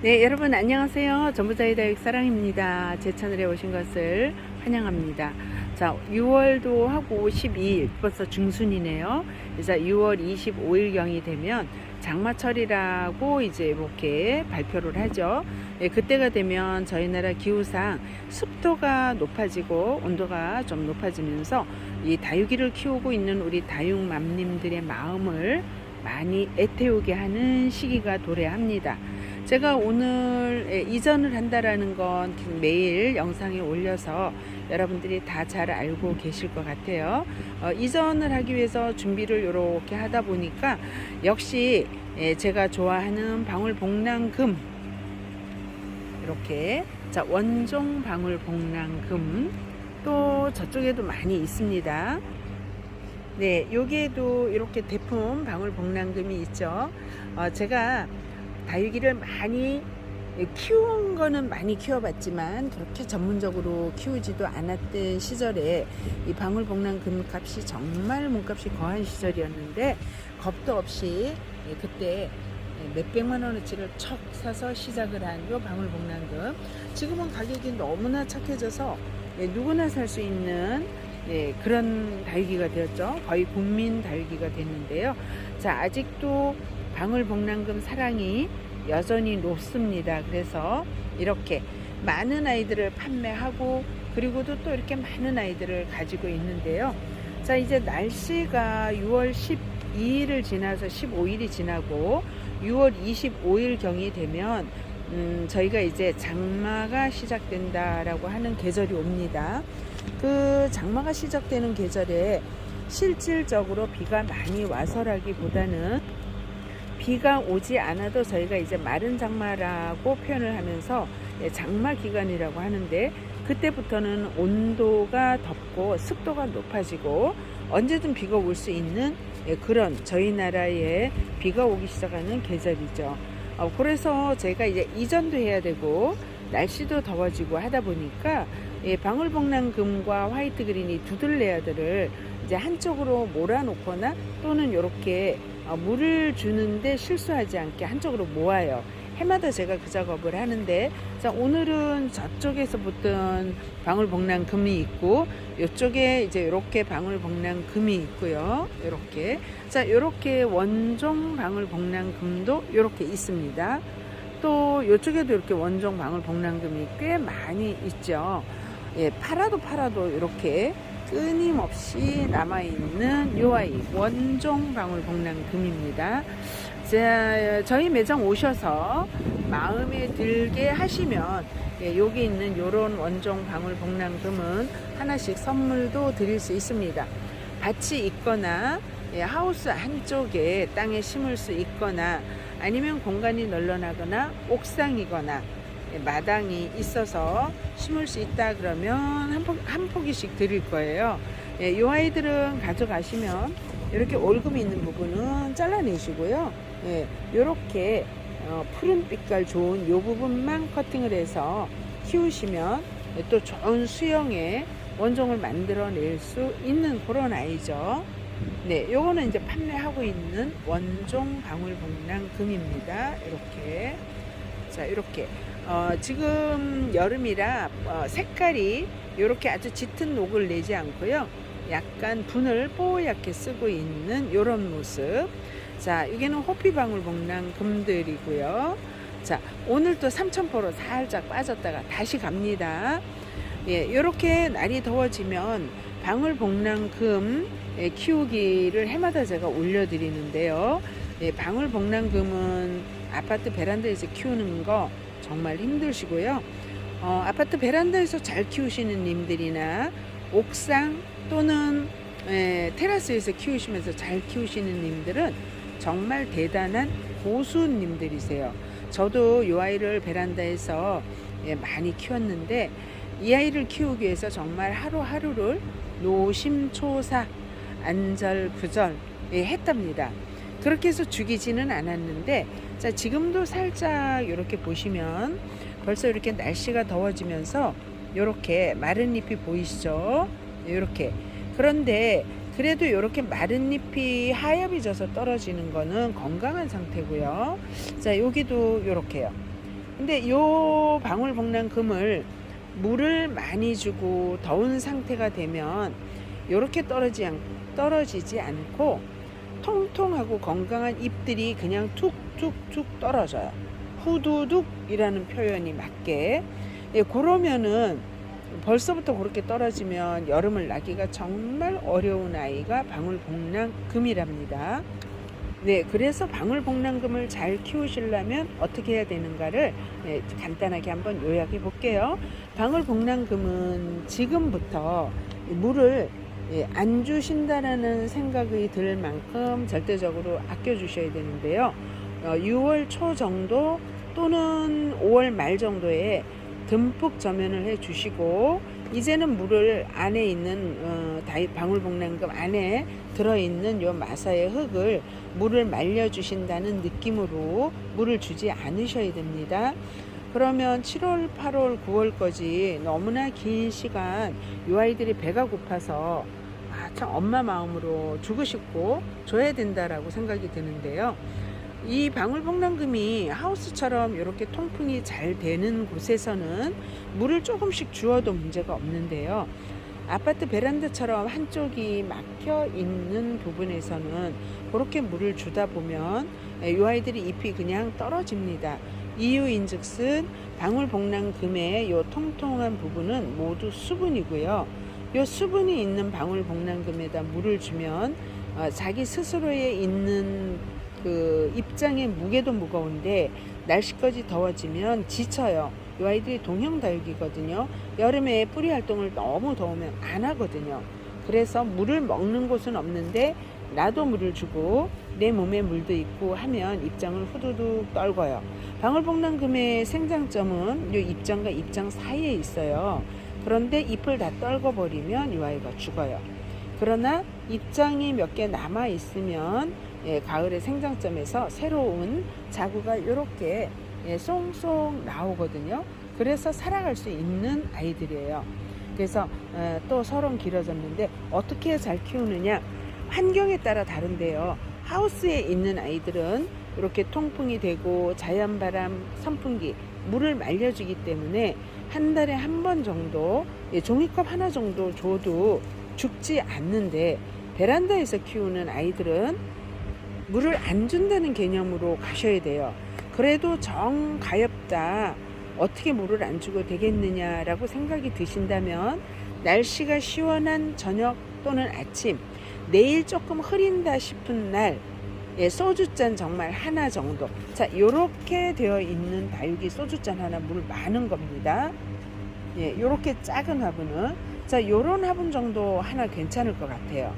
네, 여러분 안녕하세요. 전부자의 다육 사랑입니다. 제 채널에 오신 것을 환영합니다. 자, 6월도 하고 12일, 벌써 중순이네요. 그래서 6월 25일경이 되면 장마철이라고 이제 이렇게 발표를 하죠. 예, 그때가 되면 저희 나라 기후상 습도가 높아지고 온도가 좀 높아지면서 이 다육이를 키우고 있는 우리 다육맘님들의 마음을 많이 애태우게 하는 시기가 도래합니다. 제가 오늘 이전을 한다라는 건 매일 영상에 올려서 여러분들이 다 잘 알고 계실 것 같아요. 이전을 하기 위해서 준비를 이렇게 하다 보니까 역시 제가 좋아하는 방울복랑금, 이렇게 자 원종 방울복랑금, 또 저쪽에도 많이 있습니다. 네, 여기에도 이렇게 대품 방울복랑금이 있죠. 제가 다육이를 많이 키운 거는 많이 키워봤지만 그렇게 전문적으로 키우지도 않았던 시절에 이 방울복랑금 값이 정말 몸값이 거한 시절이었는데 겁도 없이 그때 몇백만 원어치를 척 사서 시작을 한 요 방울복랑금, 지금은 가격이 너무나 착해져서 누구나 살 수 있는 그런 다육이가 되었죠. 거의 국민 다육이가 됐는데요. 자, 아직도 방울복랑금 사랑이 여전히 높습니다. 그래서 이렇게 많은 아이들을 판매하고 그리고도 또 이렇게 많은 아이들을 가지고 있는데요. 자, 이제 날씨가 6월 12일을 지나서 15일이 지나고 6월 25일 경이 되면 저희가 이제 장마가 시작된다라고 하는 계절이 옵니다. 그 장마가 시작되는 계절에 실질적으로 비가 많이 와서라기보다는 비가 오지 않아도 저희가 이제 마른 장마라고 표현을 하면서 장마 기간이라고 하는데, 그때부터는 온도가 덥고 습도가 높아지고 언제든 비가 올 수 있는 그런 저희 나라에 비가 오기 시작하는 계절이죠. 그래서 제가 이제 이전도 해야 되고 날씨도 더워지고 하다 보니까 방울복랑금과 화이트 그린이 두들레아들을 이제 한쪽으로 몰아놓거나 또는 이렇게 물을 주는데 실수하지 않게 한쪽으로 모아요. 해마다 제가 그 작업을 하는데, 자, 오늘은 저쪽에서 보던 방울복랑금이 있고 이쪽에 이제 이렇게 방울복랑금이 있고요. 이렇게, 자, 이렇게 원종 방울복랑금도 이렇게 있습니다. 또 이쪽에도 이렇게 원종 방울복랑금이 꽤 많이 있죠. 팔아도 이렇게 끊임없이 남아있는 요 아이 원종 방울복랑금입니다. 저희 매장 오셔서 마음에 들게 하시면 여기 있는 요런 원종 방울복랑금은 하나씩 선물도 드릴 수 있습니다. 밭이 있거나 하우스 한쪽에 땅에 심을 수 있거나 아니면 공간이 널널하거나 옥상이거나 마당이 있어서 심을 수 있다 그러면 한 포기씩 드릴 거예요. 이 아이들은 가져가시면 이렇게 올금 있는 부분은 잘라내시고요. 이렇게 푸른 빛깔 좋은 이 부분만 커팅을 해서 키우시면 또 좋은 수영의 원종을 만들어낼 수 있는 그런 아이죠. 네, 요거는 이제 판매하고 있는 원종 방울복랑금입니다. 이렇게, 자, 이렇게 지금 여름이라 색깔이 이렇게 아주 짙은 녹을 내지 않고요, 약간 분을 뽀얗게 쓰고 있는 이런 모습. 자, 여기는 호피방울복랑금들이고요. 자, 오늘 또 삼천포로 살짝 빠졌다가 다시 갑니다. 이렇게 날이 더워지면 방울복랑금 키우기를 해마다 제가 올려드리는데요. 방울복랑금은 아파트 베란다에서 키우는 거 정말 힘드시고요. 아파트 베란다에서 잘 키우시는 님들이나 옥상 또는 테라스에서 키우시면서 잘 키우시는 님들은 정말 대단한 고수님들이세요. 저도 이 아이를 베란다에서 많이 키웠는데 이 아이를 키우기 위해서 정말 하루하루를 노심초사 안절부절 했답니다. 그렇게 해서 죽이지는 않았는데, 자, 지금도 살짝 이렇게 보시면 벌써 이렇게 날씨가 더워지면서 이렇게 마른 잎이 보이시죠? 이렇게. 그런데 그래도 이렇게 마른 잎이 하엽이 져서 떨어지는 거는 건강한 상태고요. 자, 여기도 이렇게요. 근데 요 방울복랑금을 물을 많이 주고 더운 상태가 되면 이렇게 떨어지지 않고 통통하고 건강한 잎들이 그냥 툭툭툭 떨어져요. 후두둑이라는 표현이 맞게. 예, 그러면은 벌써부터 그렇게 떨어지면 여름을 나기가 정말 어려운 아이가 방울복랑금이랍니다. 네, 그래서 방울복랑금을 잘 키우시려면 어떻게 해야 되는가를 간단하게 한번 요약해 볼게요. 방울복랑금은 지금부터 물을 안 주신다라는 생각이 들 만큼 절대적으로 아껴 주셔야 되는데요. 6월 초 정도 또는 5월 말 정도에 듬뿍 저면을 해 주시고, 이제는 물을 안에 있는 방울복랑금 안에 들어있는 요 마사의 흙을 물을 말려 주신다는 느낌으로 물을 주지 않으셔야 됩니다. 그러면 7월, 8월, 9월까지 너무나 긴 시간 이 아이들이 배가 고파서 참 엄마 마음으로 주고 싶고 줘야 된다라고 생각이 드는데요. 이 방울복랑금이 하우스처럼 이렇게 통풍이 잘 되는 곳에서는 물을 조금씩 주어도 문제가 없는데요. 아파트 베란다처럼 한쪽이 막혀 있는 부분에서는 그렇게 물을 주다 보면 이 아이들이 잎이 그냥 떨어집니다. 이유인즉슨 방울복랑금의 이 통통한 부분은 모두 수분이고요. 이 수분이 있는 방울복랑금에다 물을 주면 자기 스스로에 있는 그 입장의 무게도 무거운데 날씨까지 더워지면 지쳐요. 이 아이들이 동형다육이거든요. 여름에 뿌리 활동을 너무 더우면 안 하거든요. 그래서 물을 먹는 곳은 없는데 나도 물을 주고 내 몸에 물도 있고 하면 입장을 후두둑 떨궈요. 방울복랑금의 생장점은 이 입장과 입장 사이에 있어요. 그런데 잎을 다 떨궈버리면 이 아이가 죽어요. 그러나 입장이 몇 개 남아 있으면 가을의 생장점에서 새로운 자구가 이렇게 쏭쏭 나오거든요. 그래서 살아갈 수 있는 아이들이에요. 그래서 또 서론 길어졌는데 어떻게 잘 키우느냐, 환경에 따라 다른데요. 하우스에 있는 아이들은 이렇게 통풍이 되고 자연바람, 선풍기, 물을 말려주기 때문에 한 달에 한 번 정도 종이컵 하나 정도 줘도 죽지 않는데, 베란다에서 키우는 아이들은 물을 안 준다는 개념으로 가셔야 돼요. 그래도 정 가엾다, 어떻게 물을 안 주고 되겠느냐라고 생각이 드신다면 날씨가 시원한 저녁 또는 아침, 내일 조금 흐린다 싶은 날 소주잔 정말 하나 정도, 자 요렇게 되어 있는 다육이 소주잔 하나 물 많은 겁니다. 요렇게 작은 화분은 자 요런 화분 정도 하나 괜찮을 것 같아요.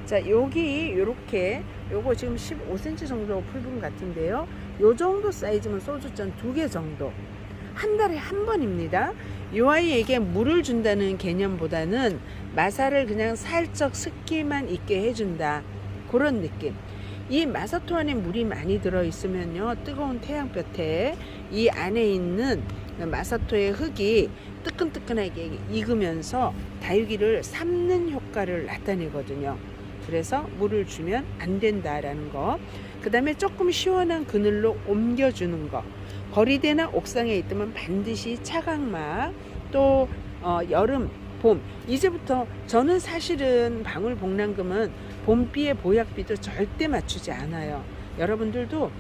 자 여기 요렇게 요거 지금 15cm 정도 풀분 같은데요. 요 정도 사이즈면 소주잔 2개 정도, 한 달에 한 번입니다. 이 아이에게 물을 준다는 개념보다는 마사를 그냥 살짝 습기만 있게 해준다, 그런 느낌. 이 마사토 안에 물이 많이 들어있으면요, 뜨거운 태양볕에 이 안에 있는 마사토의 흙이 뜨끈뜨끈하게 익으면서 다육이를 삶는 효과를 나타내거든요. 그래서 물을 주면 안 된다라는 거. 그 다음에 조금 시원한 그늘로 옮겨주는 거. 거리대나 옥상에 있다면 반드시 차광막, 또 여름, 봄, 이제부터 저는 사실은 방울복랑금은 봄비에 보약비도 절대 맞추지 않아요. 여러분들도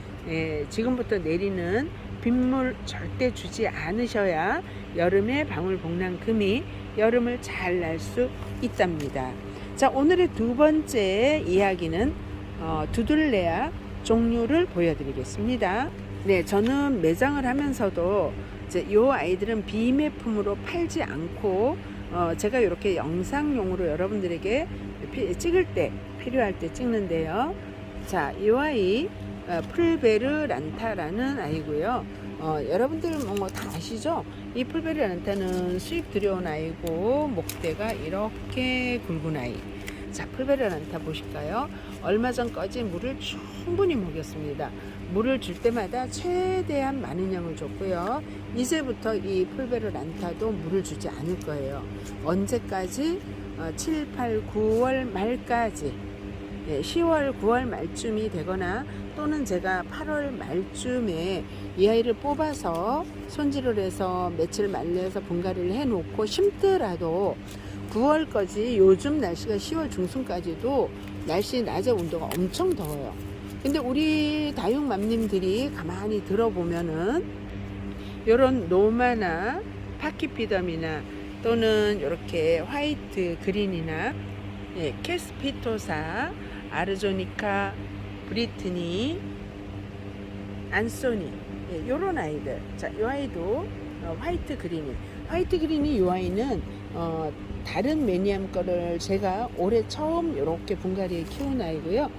지금부터 내리는 빗물 절대 주지 않으셔야 여름에 방울복랑금이 여름을 잘 날 수 있답니다. 자, 오늘의 두 번째 이야기는 두들레아 종류를 보여드리겠습니다. 네, 저는 매장을 하면서도 이제 이 아이들은 비매품으로 팔지 않고 제가 이렇게 영상용으로 여러분들에게 찍을 때, 필요할 때 찍는데요. 자, 이 아이 풀베르 란타라는 아이고요. 여러분들 뭐 다 아시죠? 이 풀베르 란타는 수입 들여온 아이고 목대가 이렇게 굵은 아이. 자, 풀베르 란타 보실까요? 얼마 전까지 물을 충분히 먹였습니다. 물을 줄 때마다 최대한 많은 양을 줬고요. 이제부터 이 풀베르 란타도 물을 주지 않을 거예요. 언제까지? 7, 8, 9월 말까지 10월, 9월 말쯤이 되거나 또는 제가 8월 말쯤에 이 아이를 뽑아서 손질을 해서 며칠 말려서 분갈이를 해놓고 심더라도 9월까지 요즘 날씨가 10월 중순까지도 날씨 낮에 온도가 엄청 더워요. 근데 우리 다육맘님들이 가만히 들어보면은 요런 노마나 파키피덤이나 또는 이렇게 화이트 그린이나 캐스피토사, 아르조니카, 브리트니, 안소니 요런 아이들. 자, 요 아이도 화이트 그린이. 화이트 그린이 요 아이는 다른 매니암 거를 제가 올해 처음 이렇게 분갈이에 키운 아이고요.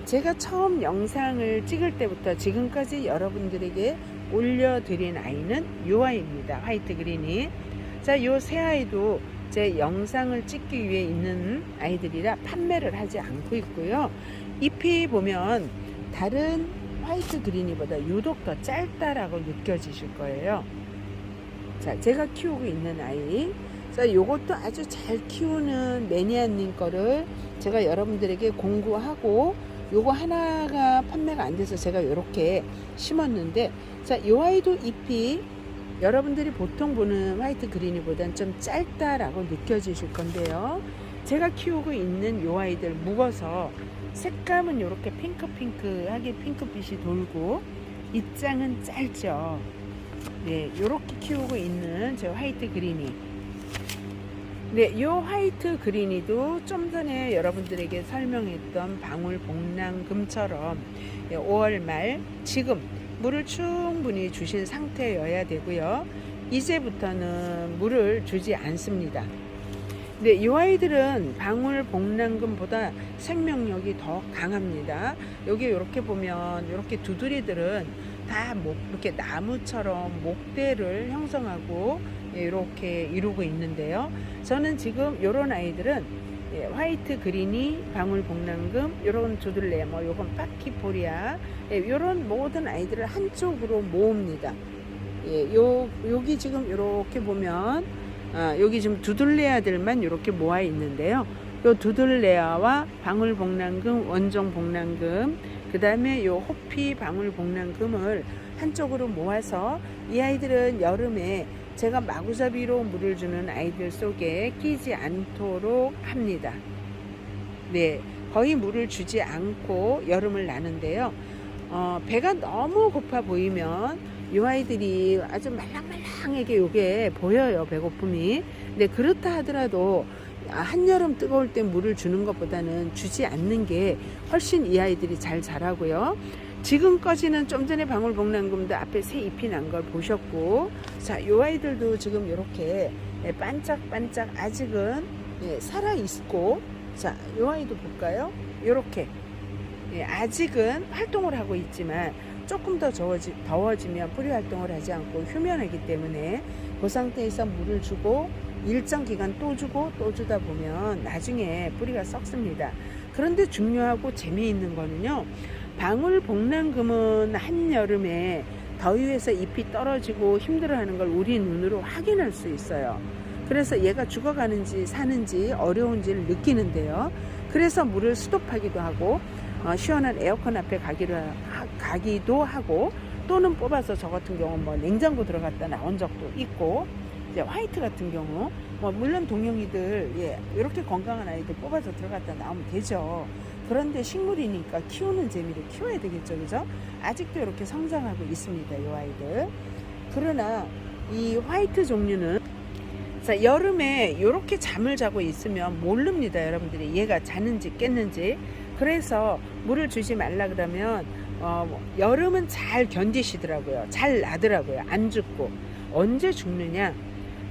제가 처음 영상을 찍을 때부터 지금까지 여러분들에게 올려드린 아이는 요 아이입니다. 화이트 그린이. 자, 요 세 아이도 제 영상을 찍기 위해 있는 아이들이라 판매를 하지 않고 있고요. 잎이 보면 다른 화이트 그린이보다 유독 더 짧다라고 느껴지실 거예요. 자, 제가 키우고 있는 아이. 자, 요것도 아주 잘 키우는 매니아님 거를 제가 여러분들에게 공구하고 요거 하나가 판매가 안 돼서 제가 이렇게 심었는데, 자, 요 아이도 잎이 여러분들이 보통 보는 화이트 그린이보다는 좀 짧다라고 느껴지실 건데요. 제가 키우고 있는 요 아이들 묵어서 색감은 이렇게 핑크핑크하게 핑크빛이 돌고 잎장은 짧죠. 네, 요렇게 키우고 있는 제 화이트 그린이. 네, 요 화이트 그린이도 좀 전에 여러분들에게 설명했던 방울복랑금처럼 5월 말 지금 물을 충분히 주신 상태여야 되고요. 이제부터는 물을 주지 않습니다. 네, 이 아이들은 방울복랑금보다 생명력이 더 강합니다. 여기 이렇게 보면 이렇게 두드리들은 다 이렇게 나무처럼 목대를 형성하고 이렇게 이루고 있는데요. 저는 지금 이런 아이들은 화이트 그린이, 방울복랑금, 이런 두들레, 요건 파키포리아, 이런 모든 아이들을 한쪽으로 모읍니다. 여기 지금 이렇게 보면 여기 지금 두들레아들만 이렇게 모아 있는데요. 요 두들레아와 방울복랑금, 원종복랑금, 그 다음에 요 호피 방울복랑금을 한쪽으로 모아서 이 아이들은 여름에 제가 마구잡이로 물을 주는 아이들 속에 끼지 않도록 합니다. 네, 거의 물을 주지 않고 여름을 나는데요. 배가 너무 고파 보이면 이 아이들이 아주 말랑말랑하게 요게 보여요, 배고픔이. 근데 그렇다 하더라도 한여름 뜨거울 때 물을 주는 것보다는 주지 않는 게 훨씬 이 아이들이 잘 자라고요. 지금까지는 좀 전에 방울복랑금도 앞에 새 잎이 난 걸 보셨고, 자, 요 아이들도 지금 이렇게 반짝반짝 아직은 살아있고, 자, 요 아이도 볼까요? 요렇게 아직은 활동을 하고 있지만 조금 더 더워지면 뿌리 활동을 하지 않고 휴면하기 때문에 그 상태에서 물을 주고 일정 기간 또 주고 또 주다 보면 나중에 뿌리가 썩습니다. 그런데 중요하고 재미있는 거는요, 방울복랑금은 한여름에 더위에서 잎이 떨어지고 힘들어하는 걸 우리 눈으로 확인할 수 있어요. 그래서 얘가 죽어가는지 사는지 어려운지를 느끼는데요. 그래서 물을 스톱하기도 하고 시원한 에어컨 앞에 가기도 하고, 또는 뽑아서 저 같은 경우 냉장고 들어갔다 나온 적도 있고, 이제 화이트 같은 경우 물론 동영이들 이렇게 건강한 아이들 뽑아서 들어갔다 나오면 되죠. 그런데 식물이니까 키우는 재미를 키워야 되겠죠, 그죠? 아직도 이렇게 성장하고 있습니다, 이 아이들. 그러나 이 화이트 종류는 자, 여름에 이렇게 잠을 자고 있으면 모릅니다, 여러분들이 얘가 자는지 깼는지. 그래서 물을 주지 말라 그러면 여름은 잘 견디시더라고요. 잘 나더라고요. 안 죽고. 언제 죽느냐?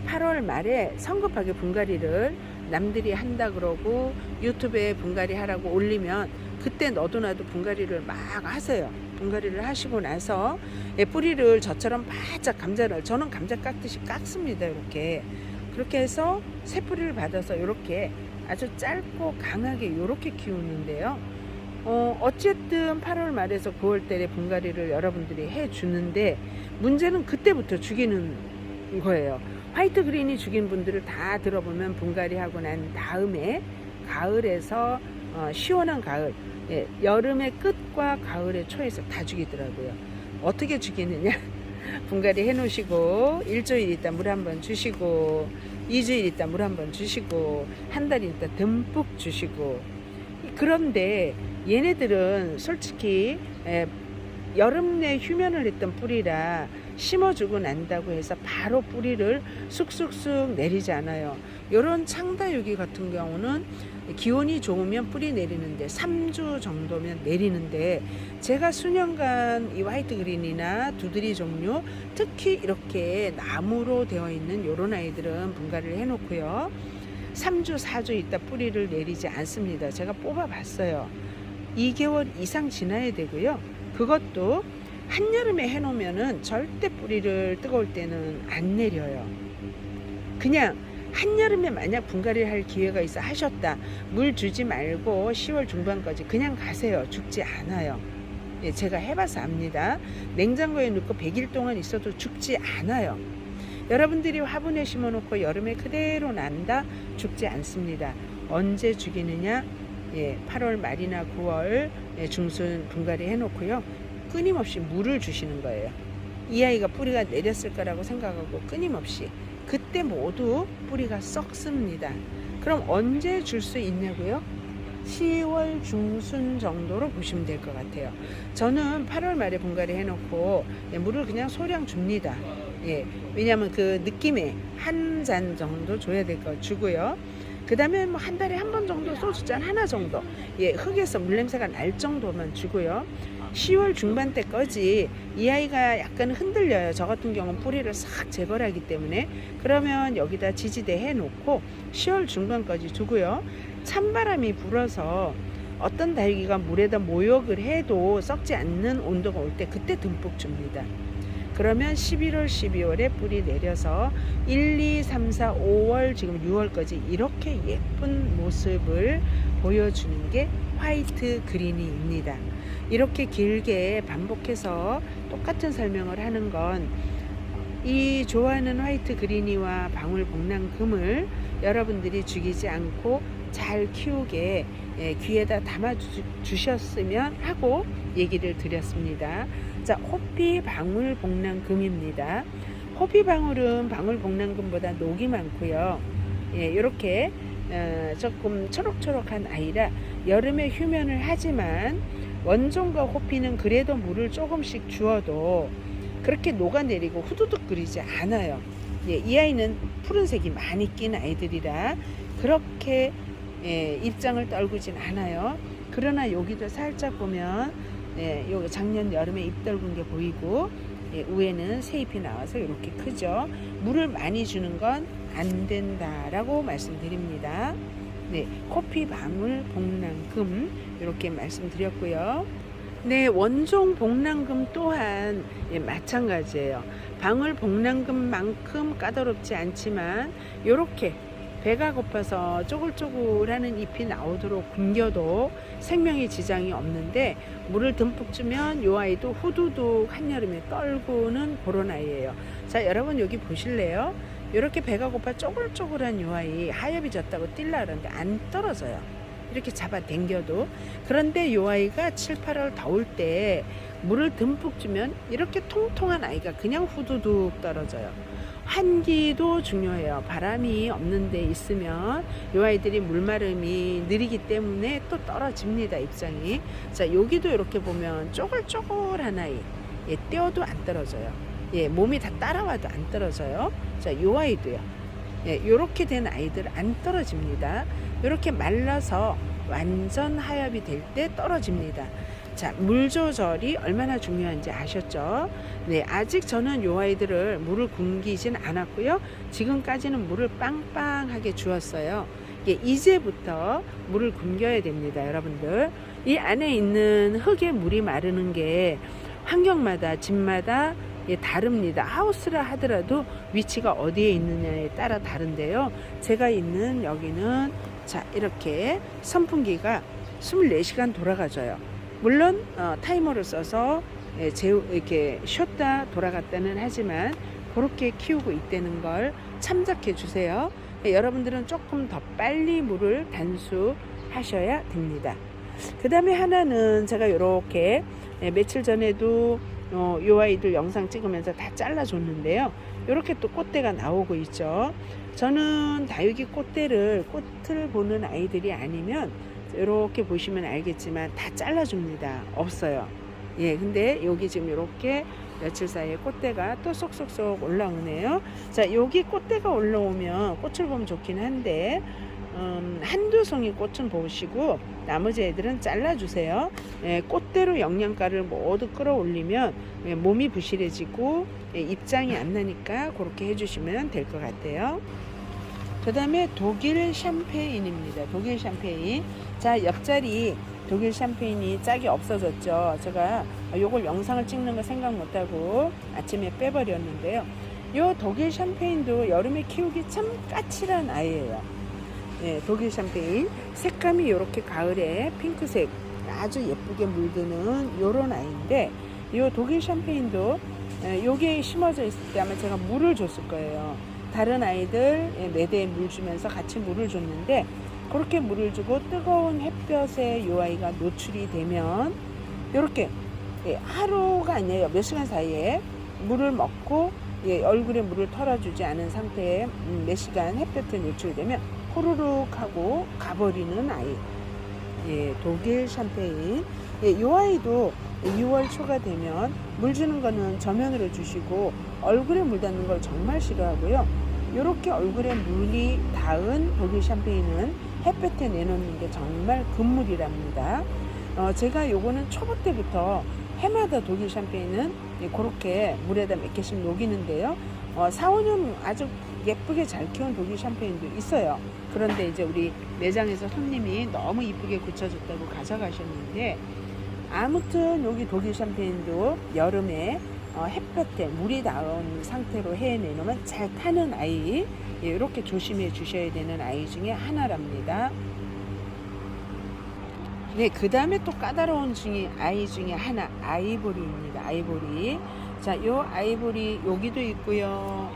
8월 말에 성급하게 분갈이를 남들이 한다 그러고 유튜브에 분갈이 하라고 올리면 그때 너도 나도 분갈이를 막 하세요. 분갈이를 하시고 나서 뿌리를 저처럼 바짝 감자를, 저는 감자 깎듯이 깎습니다. 이렇게. 그렇게 해서 새 뿌리를 받아서 이렇게 아주 짧고 강하게 이렇게 키우는데요. 어쨌든 8월 말에서 9월 달에 분갈이를 여러분들이 해주는데 문제는 그때부터 죽이는 거예요. 화이트 그린이 죽인 분들을 다 들어보면 분갈이 하고 난 다음에 가을에서 시원한 가을, 예, 여름의 끝과 가을의 초에서 다 죽이더라고요. 어떻게 죽이느냐? 분갈이 해 놓으시고 일주일 있다 물 한번 주시고 2주일 있다 물 한번 주시고 한 달 있다 듬뿍 주시고. 그런데 얘네들은 솔직히 여름 내 휴면을 했던 뿌리라 심어주고 난다고 해서 바로 뿌리를 쑥쑥쑥 내리지 않아요. 이런 창다유기 같은 경우는 기온이 좋으면 뿌리 내리는데 3주 정도면 내리는데, 제가 수년간 이 화이트 그린이나 두드리 종류, 특히 이렇게 나무로 되어 있는 요런 아이들은 분갈이를 해 놓고요 3주 4주 있다 뿌리를 내리지 않습니다. 제가 뽑아 봤어요. 2개월 이상 지나야 되고요. 그것도 한여름에 해 놓으면은 절대 뿌리를 뜨거울 때는 안 내려요. 그냥 한여름에 만약 분갈이를 할 기회가 있어 하셨다, 물 주지 말고 10월 중반까지 그냥 가세요. 죽지 않아요. 예, 제가 해봐서 압니다. 냉장고에 넣고 100일 동안 있어도 죽지 않아요. 여러분들이 화분에 심어놓고 여름에 그대로 난다, 죽지 않습니다. 언제 죽이느냐? 예, 8월 말이나 9월 중순 분갈이 해놓고요 끊임없이 물을 주시는 거예요. 이 아이가 뿌리가 내렸을 거라고 생각하고 끊임없이, 그때 모두 뿌리가 썩습니다. 그럼 언제 줄 수 있냐고요? 10월 중순 정도로 보시면 될 것 같아요. 저는 8월 말에 분갈이 해놓고 물을 그냥 소량 줍니다. 예, 왜냐하면 그 느낌에 한 잔 정도 줘야 될 거 주고요. 그 다음에 뭐 한 달에 한 번 정도 소주잔 하나 정도, 예, 흙에서 물냄새가 날 정도만 주고요. 10월 중반 때까지 이 아이가 약간 흔들려요. 저 같은 경우는 뿌리를 싹 제거를 하기 때문에. 그러면 여기다 지지대 해 놓고 10월 중반까지 두고요. 찬바람이 불어서 어떤 다육이가 물에다 모욕을 해도 썩지 않는 온도가 올 때 그때 듬뿍 줍니다. 그러면 11월, 12월에 뿌리 내려서 1, 2, 3, 4, 5월, 지금 6월까지 이렇게 예쁜 모습을 보여주는 게 화이트 그린이입니다. 이렇게 길게 반복해서 똑같은 설명을 하는 건, 이 좋아하는 화이트 그린이와 방울복랑금을 여러분들이 죽이지 않고 잘 키우게 귀에다 담아 주셨으면 하고 얘기를 드렸습니다. 자, 호피 방울복랑금입니다. 호피 방울은 방울복랑금보다 녹이 많고요. 예, 이렇게 조금 초록초록한 아이라 여름에 휴면을 하지만 원종과 호피는 그래도 물을 조금씩 주어도 그렇게 녹아내리고 후두둑 끓이지 않아요. 예, 이 아이는 푸른색이 많이 낀 아이들이라 그렇게 입장을 떨구진 않아요. 그러나 여기도 살짝 보면 요 작년 여름에 잎 떨군 게 보이고, 위에는 새 잎이 나와서 이렇게 크죠. 물을 많이 주는 건 안 된다라고 말씀드립니다. 네, 호피 방울 복랑금 이렇게 말씀드렸고요. 네, 원종 복랑금 또한 마찬가지예요. 방울 복랑금만큼 까다롭지 않지만 이렇게 배가 고파서 쪼글쪼글하는 잎이 나오도록 굶겨도 생명에 지장이 없는데, 물을 듬뿍 주면 이 아이도 후두둑 한여름에 떨구는 그런 아이예요. 자, 여러분 여기 보실래요? 이렇게 배가 고파 쪼글쪼글한 이 아이 하엽이 졌다고 뛸라 그러는데 안 떨어져요. 이렇게 잡아 당겨도. 그런데 이 아이가 7, 8월 더울 때 물을 듬뿍 주면 이렇게 통통한 아이가 그냥 후두둑 떨어져요. 환기도 중요해요. 바람이 없는 데 있으면 이 아이들이 물마름이 느리기 때문에 또 떨어집니다, 입장이. 자, 여기도 이렇게 보면 쪼글쪼글한 아이, 예, 떼어도 안 떨어져요. 예, 몸이 다 따라와도 안 떨어져요. 자, 이 아이도요. 예, 이렇게 된 아이들 안 떨어집니다. 이렇게 말라서 완전 하엽이 될 때 떨어집니다. 자, 물 조절이 얼마나 중요한지 아셨죠? 네, 아직 저는 이 아이들을 물을 굶기진 않았고요. 지금까지는 물을 빵빵하게 주었어요. 예, 이제부터 물을 굶겨야 됩니다, 여러분들. 이 안에 있는 흙에 물이 마르는 게 환경마다, 집마다 다릅니다. 하우스라 하더라도 위치가 어디에 있느냐에 따라 다른데요. 제가 있는 여기는 자, 이렇게 선풍기가 24시간 돌아가줘요. 물론 타이머를 써서 이렇게 쉬었다 돌아갔다는 하지만 그렇게 키우고 있다는 걸 참작해 주세요. 여러분들은 조금 더 빨리 물을 단수하셔야 됩니다. 그 다음에 하나는 제가 이렇게 며칠 전에도 요 아이들 영상 찍으면서 다 잘라줬는데요. 이렇게 또 꽃대가 나오고 있죠. 저는 다육이 꽃대를 꽃을 보는 아이들이 아니면 이렇게 보시면 알겠지만 다 잘라줍니다. 없어요. 예, 근데 여기 지금 이렇게 며칠 사이에 꽃대가 또 쏙쏙쏙 올라오네요. 자, 여기 꽃대가 올라오면 꽃을 보면 좋긴 한데 한두 송이 꽃은 보시고 나머지 애들은 잘라주세요. 예, 꽃대로 영양가를 모두 끌어올리면 몸이 부실해지고 입장이 안 나니까 그렇게 해주시면 될 것 같아요. 그 다음에 독일 샴페인입니다. 독일 샴페인. 자, 옆자리 독일 샴페인이 짝이 없어졌죠. 제가 요걸 영상을 찍는 거 생각 못하고 아침에 빼버렸는데요. 요 독일 샴페인도 여름에 키우기 참 까칠한 아이예요. 예, 독일 샴페인 색감이 이렇게 가을에 핑크색 아주 예쁘게 물드는 요런 아이인데, 요 독일 샴페인도 요게 심어져 있을 때 아마 제가 물을 줬을 거예요. 다른 아이들 매대에 물 주면서 같이 물을 줬는데, 그렇게 물을 주고 뜨거운 햇볕에 요 아이가 노출이 되면 이렇게 하루가 아니에요, 몇 시간 사이에 물을 먹고 얼굴에 물을 털어주지 않은 상태에 몇 시간 햇볕에 노출되면 호루룩 하고 가버리는 아이. 예, 독일 샴페인. 예, 요 아이도 6월 초가 되면 물 주는 거는 저면으로 주시고 얼굴에 물 닿는 걸 정말 싫어하고요. 이렇게 얼굴에 물이 닿은 독일 샴페인은 햇볕에 내놓는 게 정말 금물이랍니다. 제가 요거는 초보 때부터 해마다 독일 샴페인은 그렇게 물에다 몇 개씩 녹이는데요. 4, 5년 아주 예쁘게 잘 키운 독일 샴페인도 있어요. 그런데 이제 우리 매장에서 손님이 너무 이쁘게 굳혀줬다고 가져가셨는데, 아무튼 여기 독일 샴페인도 여름에 햇볕에 물이 닿은 상태로 해내놓으면 잘 타는 아이, 이렇게 조심해 주셔야 되는 아이 중에 하나랍니다. 네, 그 다음에 또 까다로운 아이 중에 하나, 아이보리입니다. 아이보리. 자, 요 아이보리 여기도 있고요.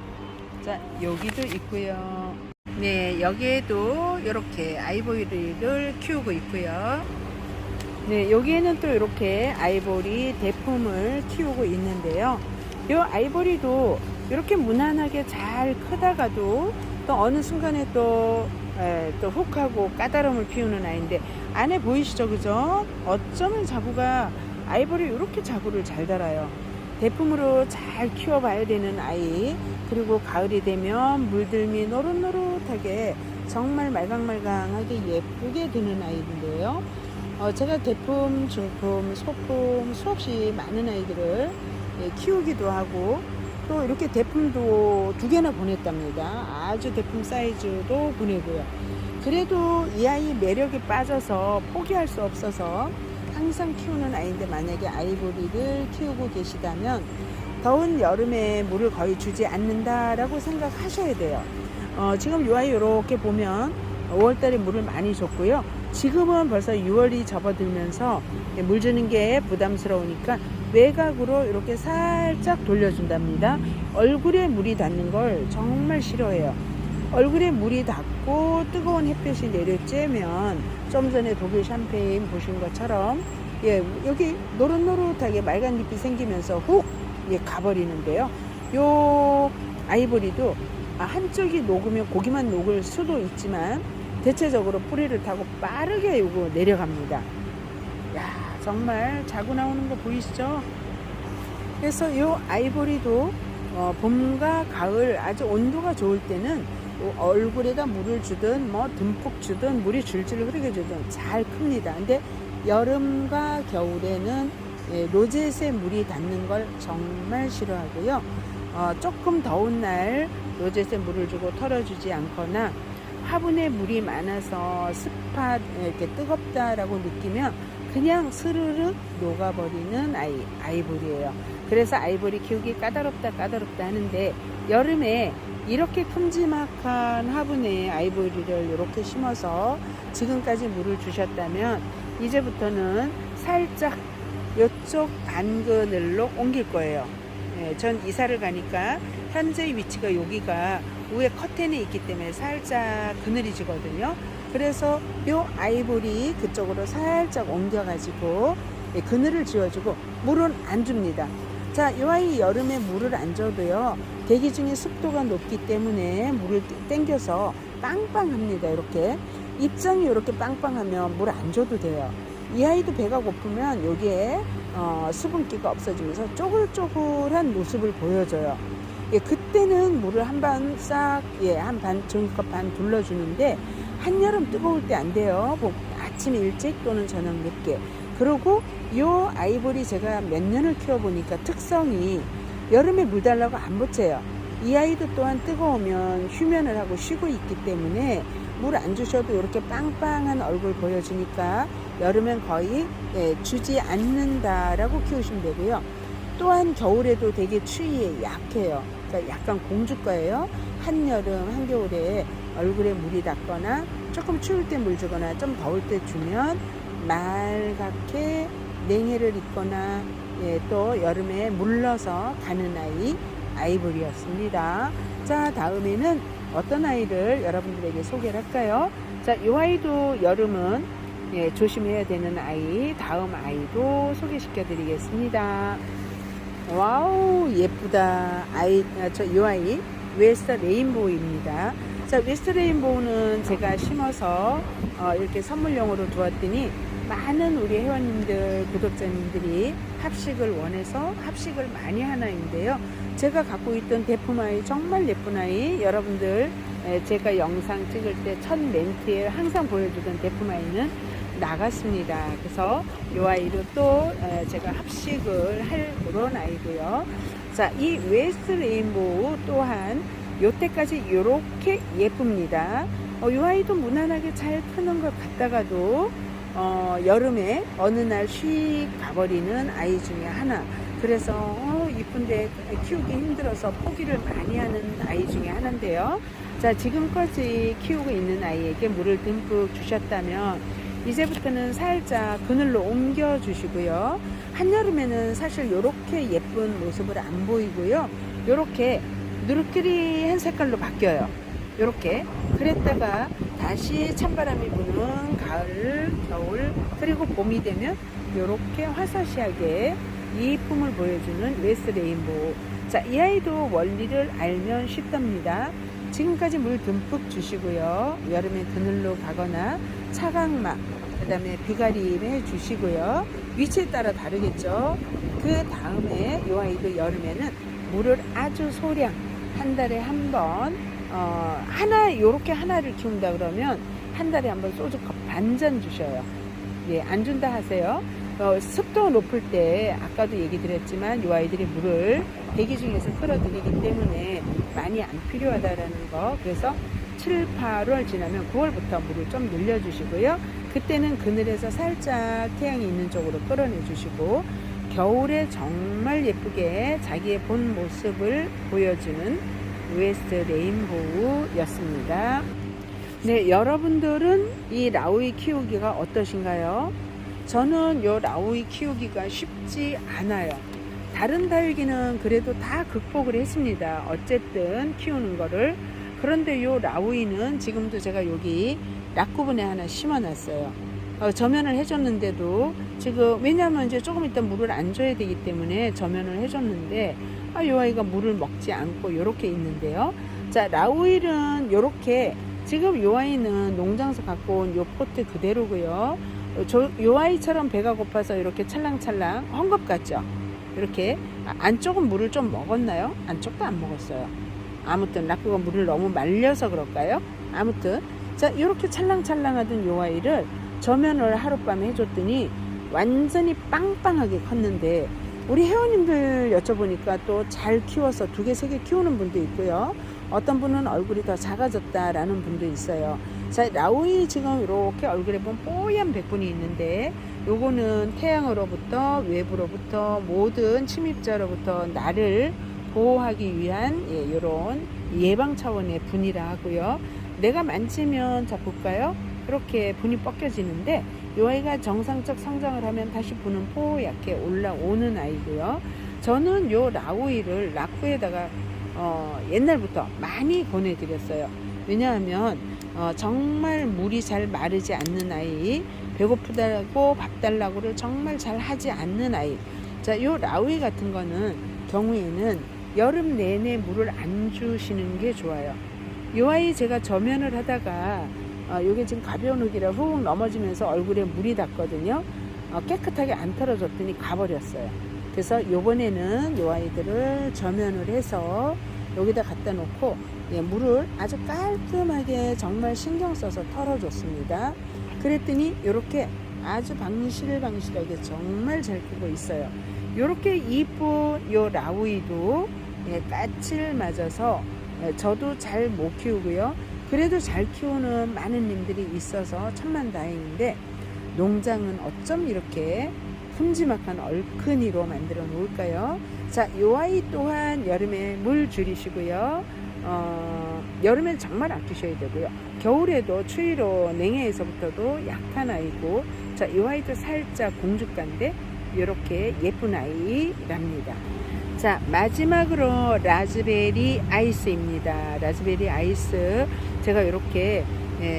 자, 여기도 있고요. 네, 여기에도 이렇게 아이보리를 키우고 있고요. 네, 여기에는 또 이렇게 아이보리 대품을 키우고 있는데요. 이 아이보리도 이렇게 무난하게 잘 크다가도 또 어느 순간에 또 훅하고 까다로움을 피우는 아이인데, 안에 보이시죠, 그죠? 어쩌면 자구가 아이보리 이렇게 자구를 잘 달아요. 대품으로 잘 키워봐야 되는 아이. 그리고 가을이 되면 물들미 노릇노릇하게 정말 말강말강하게 예쁘게 드는 아이인데요. 제가 대품, 중품, 소품 수없이 많은 아이들을 키우기도 하고 또 이렇게 대품도 2개나 보냈답니다. 아주 대품 사이즈도 보내고요. 그래도 이 아이 매력에 빠져서 포기할 수 없어서 항상 키우는 아이인데, 만약에 아이보리를 키우고 계시다면 더운 여름에 물을 거의 주지 않는다라고 생각하셔야 돼요. 지금 이 아이 이렇게 보면 5월달에 물을 많이 줬고요. 지금은 벌써 6월이 접어들면서 물 주는 게 부담스러우니까 외곽으로 이렇게 살짝 돌려준답니다. 얼굴에 물이 닿는 걸 정말 싫어해요. 얼굴에 물이 닿고 뜨거운 햇볕이 내려쬐면 좀 전에 독일 샴페인 보신 것처럼 여기 노릇노릇하게 말간 잎이 생기면서 훅 가버리는데요. 요 아이보리도 한쪽이 녹으면 고기만 녹을 수도 있지만 대체적으로 뿌리를 타고 빠르게 요거 내려갑니다. 야, 정말 자고 나오는 거 보이시죠? 그래서 요 아이보리도 봄과 가을 아주 온도가 좋을 때는 얼굴에다 물을 주든 듬뿍 주든 물이 줄줄 흐르게 주든 잘 큽니다. 근데 여름과 겨울에는 로젯에 물이 닿는 걸 정말 싫어하고요. 조금 더운 날 로젯에 물을 주고 털어주지 않거나 화분에 물이 많아서 습하 이렇게 뜨겁다라고 느끼면 그냥 스르륵 녹아버리는 아이보리예요. 그래서 아이보리 키우기 까다롭다 하는데, 여름에 이렇게 큼지막한 화분에 아이보리를 이렇게 심어서 지금까지 물을 주셨다면 이제부터는 살짝 이쪽 반그늘로 옮길 거예요. 전 이사를 가니까 현재 위치가 여기가 위에 커튼이 있기 때문에 살짝 그늘이 지거든요. 그래서 요 아이보리 그쪽으로 살짝 옮겨가지고 그늘을 지어주고 물은 안 줍니다. 자, 이 아이 여름에 물을 안 줘도요, 대기 중에 습도가 높기 때문에 물을 땡겨서 빵빵합니다. 이렇게 입장이 이렇게 빵빵하면 물 안 줘도 돼요. 이 아이도 배가 고프면 여기에 수분기가 없어지면서 쪼글쪼글한 모습을 보여줘요. 예, 그때는 물을 한 반 싹, 한 반, 종이컵 반 둘러주는데, 한여름 뜨거울 때 안 돼요. 아침 일찍 또는 저녁 늦게. 그리고 요 아이보리 제가 몇 년을 키워보니까 특성이 여름에 물 달라고 안 붙여요. 이 아이도 또한 뜨거우면 휴면을 하고 쉬고 있기 때문에 물 안 주셔도 이렇게 빵빵한 얼굴 보여주니까 여름엔 거의 주지 않는다라고 키우시면 되고요. 또한 겨울에도 되게 추위에 약해요. 그러니까 약간 공주과예요. 한여름, 한겨울에 얼굴에 물이 닿거나 조금 추울 때 물 주거나 좀 더울 때 주면 말갛게 냉해를 입거나 또 여름에 물러서 가는 아이보리였습니다. 자, 다음에는 어떤 아이를 여러분들에게 소개를 할까요? 자, 이 아이도 여름은 조심해야 되는 아이, 다음 아이도 소개시켜 드리겠습니다. 와우, 예쁘다. 이 아이 웨스터 레인보우입니다. 자, 웨스터 레인보우는 제가 심어서 이렇게 선물용으로 두었더니 많은 우리 회원님들, 구독자님들이 합식을 원해서 합식을 많이 하나인데요. 제가 갖고 있던 대품아이, 정말 예쁜 아이, 여러분들 제가 영상 찍을 때 첫 멘트에 항상 보여주던 대품아이는 나갔습니다. 그래서 이 아이로 또 제가 합식을 할 그런 아이고요. 자, 이 웨스트 레인보우 또한 요때까지 이렇게 예쁩니다. 이 아이도 무난하게 잘 크는 것 같다가도 여름에 어느 날 휙 가버리는 아이 중에 하나. 그래서 이쁜데 키우기 힘들어서 포기를 많이 하는 아이 중에 하나인데요. 자, 지금까지 키우고 있는 아이에게 물을 듬뿍 주셨다면 이제부터는 살짝 그늘로 옮겨 주시고요. 한여름에는 사실 이렇게 예쁜 모습을 안 보이고요. 이렇게 누르끼리한 색깔로 바뀌어요. 이렇게. 그랬다가 다시 찬바람이 부는 가을, 겨울, 그리고 봄이 되면 이렇게 화사시하게 이쁨을 보여주는 웨스트 레인보우. 자, 이 아이도 원리를 알면 쉽답니다. 지금까지 물 듬뿍 주시고요. 여름에 그늘로 가거나 차광막, 그 다음에 비가림 해 주시고요. 위치에 따라 다르겠죠. 그 다음에 이 아이도 여름에는 물을 아주 소량, 한 달에 한 번, 요렇게 하나를 키운다 그러면 한 달에 한 번 소주컵 반잔 주셔요. 예, 안 준다 하세요. 습도가 높을 때 아까도 얘기 드렸지만 이 아이들이 물을 대기 중에서 끌어들이기 때문에 많이 안 필요하다라는 거. 그래서 7, 8월 지나면 9월부터 물을 좀 늘려주시고요. 그때는 그늘에서 살짝 태양이 있는 쪽으로 끌어내 주시고, 겨울에 정말 예쁘게 자기의 본 모습을 보여주는 웨스트 레인보우였습니다. 네, 여러분들은 이 라우이 키우기가 어떠신가요? 저는 이 라우이 키우기가 쉽지 않아요. 다른 다육이는 그래도 다 극복을 했습니다. 어쨌든 키우는 거를. 그런데 이 라우이는 지금도 제가 여기 락구분에 하나 심어놨어요. 저면을 해줬는데도 지금, 왜냐하면 이제 조금 이따 물을 안 줘야 되기 때문에 저면을 해줬는데 이 아이가 물을 먹지 않고 이렇게 있는데요. 자, 라우일은 이렇게 지금 이 아이는 농장에서 갖고 온 요 포트 그대로고요. 이 아이처럼 배가 고파서 이렇게 찰랑찰랑 헝겊 같죠. 이렇게 안쪽은 물을 좀 먹었나요? 안쪽도 안 먹었어요. 아무튼 락구가 물을 너무 말려서 그럴까요? 아무튼 자, 이렇게 찰랑찰랑하던 이 아이를 저면을 하룻밤에 해줬더니 완전히 빵빵하게 컸는데, 우리 회원님들 여쭤보니까 또 잘 키워서 2개, 3개 키우는 분도 있고요. 어떤 분은 얼굴이 더 작아졌다라는 분도 있어요. 자, 라우이 지금 이렇게 얼굴에 보면 뽀얀 백분이 있는데, 요거는 태양으로부터, 외부로부터, 모든 침입자로부터 나를 보호하기 위한 요런 예방 차원의 분이라 하고요. 내가 만지면, 자 볼까요? 이렇게 분이 벗겨지는데 이 아이가 정상적 성장을 하면 다시 분은 뽀얗게 올라오는 아이고요. 저는 요 라우이를 락구에다가 옛날부터 많이 보내드렸어요. 왜냐하면 정말 물이 잘 마르지 않는 아이, 배고프다고 밥 달라고를 정말 잘 하지 않는 아이. 자, 요 라우이 같은 거는 경우에는 여름 내내 물을 안 주시는 게 좋아요. 요 아이 제가 저면을 하다가 요게 지금 가벼운 흙이라 훅 넘어지면서 얼굴에 물이 닿거든요. 깨끗하게 안 털어줬더니 가버렸어요. 그래서 요번에는 요 아이들을 저면을 해서 여기다 갖다 놓고 물을 아주 깔끔하게 정말 신경 써서 털어줬습니다. 그랬더니 이렇게 아주 방실방실하게 정말 잘 크고 있어요. 이렇게 이쁜 요 라우이도 까칠 맞아서 저도 잘 못 키우고요. 그래도 잘 키우는 많은 님들이 있어서 천만다행인데, 농장은 어쩜 이렇게 큼지막한 얼큰이로 만들어 놓을까요? 자, 요 아이 또한 여름에 물 줄이시고요. 여름엔 정말 아끼셔야 되고요. 겨울에도 추위로 냉해에서부터도 약한 아이고, 자, 이 아이도 살짝 공주가인데 이렇게 예쁜 아이랍니다. 자, 마지막으로 라즈베리 아이스입니다. 라즈베리 아이스 제가 이렇게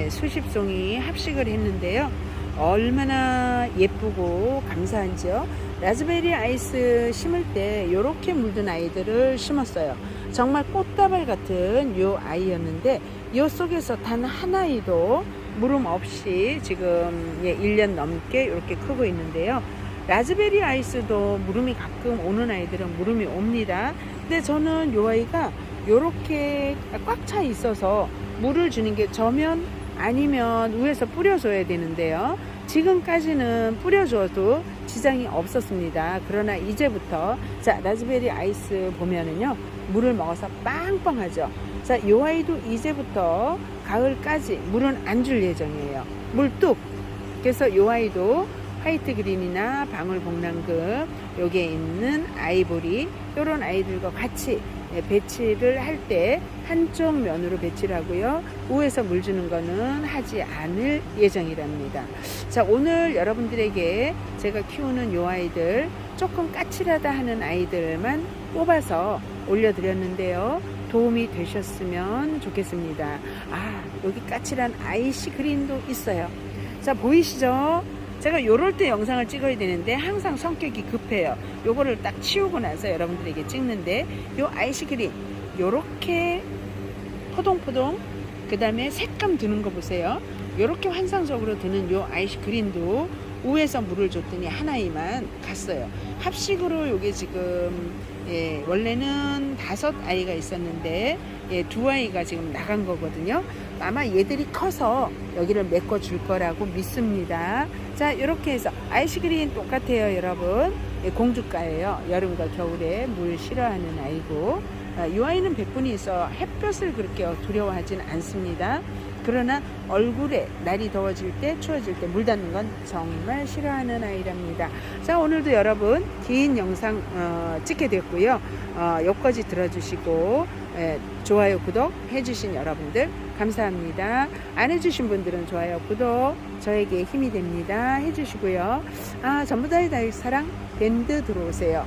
수십 송이 합식을 했는데요. 얼마나 예쁘고 감사한지요. 라즈베리 아이스 심을 때 이렇게 물든 아이들을 심었어요. 정말 꽃다발 같은 요 아이였는데 요 속에서 단 한 아이도 물음 없이 지금 1년 넘게 이렇게 크고 있는데요. 라즈베리 아이스도 물음이 가끔 오는 아이들은 물음이 옵니다. 근데 저는 요 아이가 요렇게 꽉 차 있어서 물을 주는 게 저면 아니면 위에서 뿌려줘야 되는데요. 지금까지는 뿌려줘도 지장이 없었습니다. 그러나 이제부터, 자, 라즈베리 아이스 보면은요, 물을 먹어서 빵빵하죠. 자, 요 아이도 이제부터 가을까지 물은 안 줄 예정이에요. 물 뚝. 그래서 요 아이도 화이트 그린이나 방울복랑금, 여기에 있는 아이보리, 이런 아이들과 같이 배치를 할 때 한쪽 면으로 배치를 하고요. 위에서 물 주는 거는 하지 않을 예정이랍니다. 자, 오늘 여러분들에게 제가 키우는 요 아이들, 조금 까칠하다 하는 아이들만 뽑아서 올려드렸는데요. 도움이 되셨으면 좋겠습니다. 여기 까칠한 아이시 그린도 있어요. 자, 보이시죠? 제가 요럴 때 영상을 찍어야 되는데 항상 성격이 급해요. 요거를 딱 치우고 나서 여러분들에게 찍는데, 요 아이시 그린 요렇게 포동포동, 그 다음에 색감 드는 거 보세요. 요렇게 환상적으로 드는 요 아이시 그린도 위에서 물을 줬더니 한 아이만 갔어요. 합식으로 요게 지금 원래는 5아이가 있었는데 2아이가 지금 나간 거거든요. 아마 얘들이 커서 여기를 메꿔 줄 거라고 믿습니다. 자, 이렇게 해서 아이시 그린 똑같아요, 여러분. 공주가예요. 여름과 겨울에 물 싫어하는 아이고, 이 아이는 백분이 있어 햇볕을 그렇게 두려워하진 않습니다. 그러나 얼굴에 날이 더워질 때, 추워질 때 물 닿는 건 정말 싫어하는 아이랍니다. 자, 오늘도 여러분 긴 영상 찍게 됐고요. 여기까지 들어주시고 좋아요, 구독 해주신 여러분들 감사합니다. 안 해주신 분들은 좋아요, 구독 저에게 힘이 됩니다. 해주시고요. 전부 다의 사랑 밴드 들어오세요.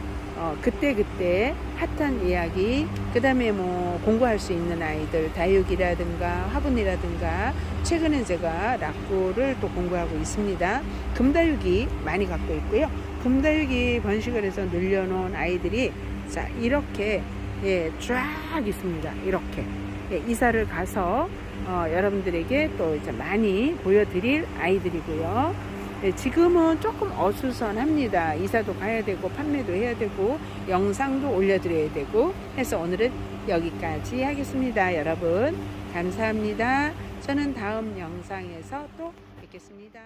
그때 핫한 이야기, 그 다음에 뭐 공부할 수 있는 아이들, 다육이라든가 화분이라든가, 최근에 제가 락구를 또 공부하고 있습니다. 금다육이 많이 갖고 있고요. 금다육이 번식을 해서 늘려놓은 아이들이, 자, 이렇게 쫙 있습니다. 이렇게 이사를 가서 여러분들에게 또 이제 많이 보여드릴 아이들이고요. 지금은 조금 어수선합니다. 이사도 가야 되고 판매도 해야 되고 영상도 올려드려야 되고 해서 오늘은 여기까지 하겠습니다. 여러분 감사합니다. 저는 다음 영상에서 또 뵙겠습니다.